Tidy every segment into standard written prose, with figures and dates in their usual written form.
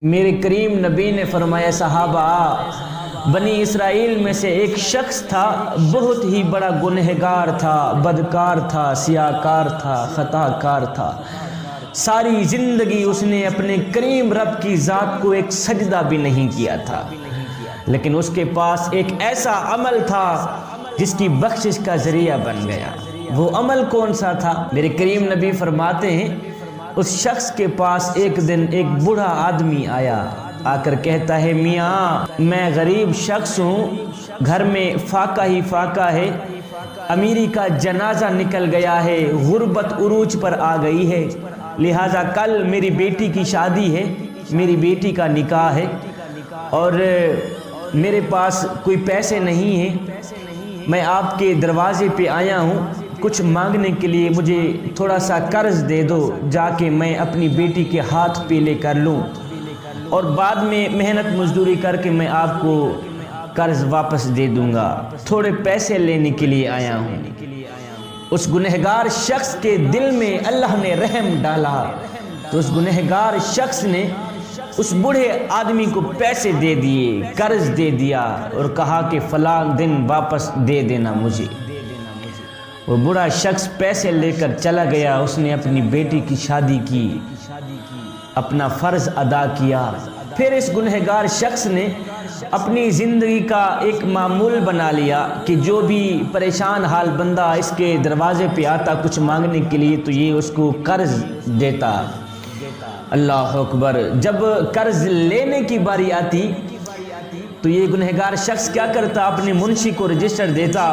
میرے کریم نبی نے فرمایا صحابہ بنی اسرائیل میں سے ایک شخص تھا، بہت ہی بڑا گنہگار تھا، بدکار تھا، سیاہکار تھا، خطا کار تھا۔ ساری زندگی اس نے اپنے کریم رب کی ذات کو ایک سجدہ بھی نہیں کیا تھا، لیکن اس کے پاس ایک ایسا عمل تھا جس کی بخشش کا ذریعہ بن گیا۔ وہ عمل کون سا تھا؟ میرے کریم نبی فرماتے ہیں اس شخص کے پاس ایک دن ایک بوڑھا آدمی آیا، آ کر کہتا ہے میاں میں غریب شخص ہوں، گھر میں فاقہ ہی فاقہ ہے، امیری کا جنازہ نکل گیا ہے، غربت عروج پر آ گئی ہے، لہٰذا کل میری بیٹی کی شادی ہے، میری بیٹی کا نکاح ہے اور میرے پاس کوئی پیسے نہیں ہیں، میں آپ کے دروازے پہ آیا ہوں کچھ مانگنے کے لیے، مجھے تھوڑا سا قرض دے دو جا کے میں اپنی بیٹی کے ہاتھ پیلے کر لوں اور بعد میں محنت مزدوری کر کے میں آپ کو قرض واپس دے دوں گا، تھوڑے پیسے لینے کے لیے آیا ہوں۔ اس گنہگار شخص کے دل میں اللہ نے رحم ڈالا تو اس گنہگار شخص نے اس بوڑھے آدمی کو پیسے دے دیے، قرض دے دیا اور کہا کہ فلاں دن واپس دے دینا مجھے۔ وہ بوڑھا شخص پیسے لے کر چلا گیا، اس نے اپنی بیٹی کی شادی کی، اپنا فرض ادا کیا۔ پھر اس گنہگار شخص نے اپنی زندگی کا ایک معمول بنا لیا کہ جو بھی پریشان حال بندہ اس کے دروازے پہ آتا کچھ مانگنے کے لیے تو یہ اس کو قرض دیتا۔ اللہ اکبر! جب قرض لینے کی باری آتی تو یہ گنہگار شخص کیا کرتا؟ اپنے منشی کو رجسٹر دیتا،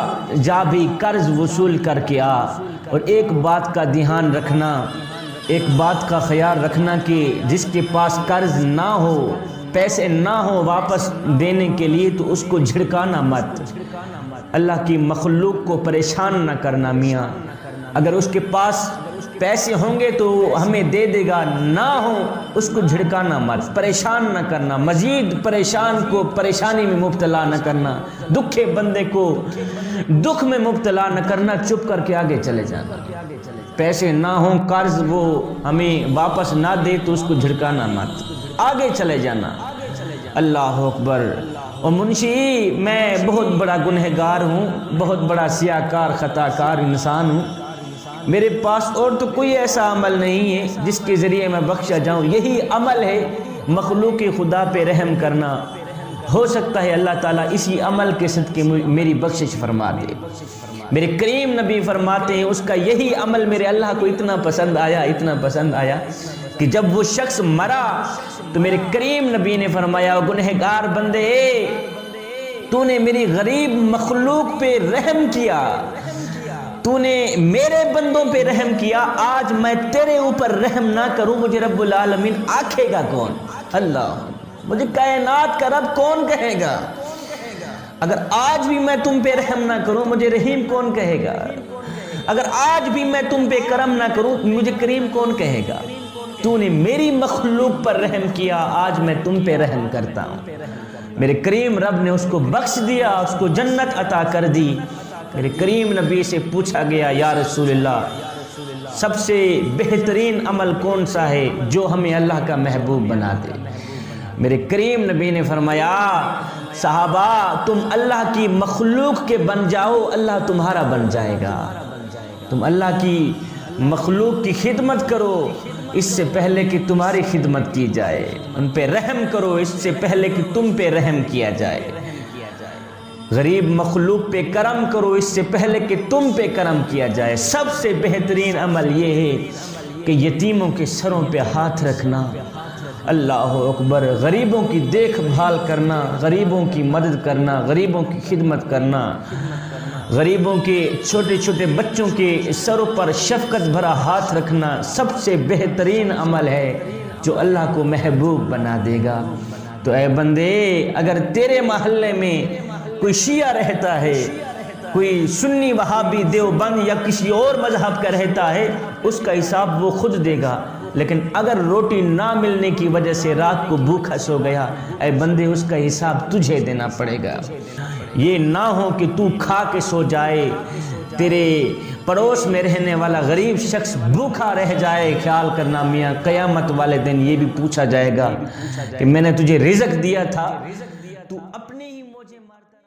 جا بھی قرض وصول کر کے آ، اور ایک بات کا دھیان رکھنا، ایک بات کا خیال رکھنا کہ جس کے پاس قرض نہ ہو، پیسے نہ ہو واپس دینے کے لیے تو اس کو جھڑکانا مت، اللہ کی مخلوق کو پریشان نہ کرنا میاں۔ اگر اس کے پاس پیسے ہوں گے تو ہمیں دے دے گا، نہ ہو اس کو جھڑکانا مت، پریشان نہ کرنا، مزید پریشان کو پریشانی میں مبتلا نہ کرنا، دکھے بندے کو دکھ میں مبتلا نہ کرنا، چپ کر کے آگے چلے جانا۔ پیسے نہ ہوں، قرض وہ ہمیں واپس نہ دے تو اس کو جھڑکانا مت، آگے چلے جانا۔ اللہ اکبر! اور منشی میں بہت بڑا گنہگار ہوں، بہت بڑا سیاہکار خطا کار انسان ہوں، میرے پاس اور تو کوئی ایسا عمل نہیں ہے جس کے ذریعے میں بخشا جاؤں، یہی عمل ہے مخلوق خدا پہ رحم کرنا، ہو سکتا ہے اللہ تعالیٰ اسی عمل کے صدقے میری بخشش فرما دے۔ میرے کریم نبی فرماتے ہیں اس کا یہی عمل میرے اللہ کو اتنا پسند آیا، اتنا پسند آیا کہ جب وہ شخص مرا تو میرے کریم نبی نے فرمایا گنہگار بندے تو نے میری غریب مخلوق پہ رحم کیا، تو نے میرے بندوں پہ رحم کیا، آج میں تیرے اوپر رحم نہ کروں مجھے رب العالمین آکھے گا کون؟ اللہ! مجھے کائنات کا رب کون کہے گا؟ اگر آج بھی میں تم پہ رحم نہ کروں مجھے رحیم کون کہے گا؟ اگر آج بھی میں تم پہ کرم نہ کروں مجھے کریم کون کہے گا؟ تو نے میری مخلوق پر رحم کیا، آج میں تم پہ رحم کرتا ہوں۔ میرے کریم رب نے اس کو بخش دیا، اس کو جنت عطا کر دی۔ میرے کریم نبی سے پوچھا گیا یا رسول اللہ سب سے بہترین عمل کون سا ہے جو ہمیں اللہ کا محبوب بنا دے؟ میرے کریم نبی نے فرمایا صحابہ تم اللہ کی مخلوق کے بن جاؤ، اللہ تمہارا بن جائے گا۔ تم اللہ کی مخلوق کی خدمت کرو اس سے پہلے کہ تمہاری خدمت کی جائے، ان پہ رحم کرو اس سے پہلے کہ تم پہ رحم کیا جائے، غریب مخلوق پہ کرم کرو اس سے پہلے کہ تم پہ کرم کیا جائے۔ سب سے بہترین عمل یہ ہے کہ یتیموں کے سروں پہ ہاتھ رکھنا، اللہ اکبر! غریبوں کی دیکھ بھال کرنا، غریبوں کی مدد کرنا، غریبوں کی خدمت کرنا، غریبوں کے چھوٹے چھوٹے بچوں کے سروں پر شفقت بھرا ہاتھ رکھنا سب سے بہترین عمل ہے جو اللہ کو محبوب بنا دے گا۔ تو اے بندے اگر تیرے محلے میں کوئی شیعہ رہتا ہے، کوئی سنی وہابی دیوبند یا کسی اور مذہب کا رہتا ہے اس کا حساب وہ خود دے گا، لیکن اگر روٹی نہ ملنے کی وجہ سے رات کو بھوکا سو گیا، اے بندے اس کا حساب تجھے دینا پڑے گا۔ یہ نہ ہو کہ تو کھا کے سو جائے، تیرے پڑوس میں رہنے والا غریب شخص بھوکا رہ جائے، خیال کرنا میاں قیامت والے دن یہ بھی پوچھا جائے گا کہ میں نے تجھے رزق دیا تھا، تو اپنے ہی موجے مارتا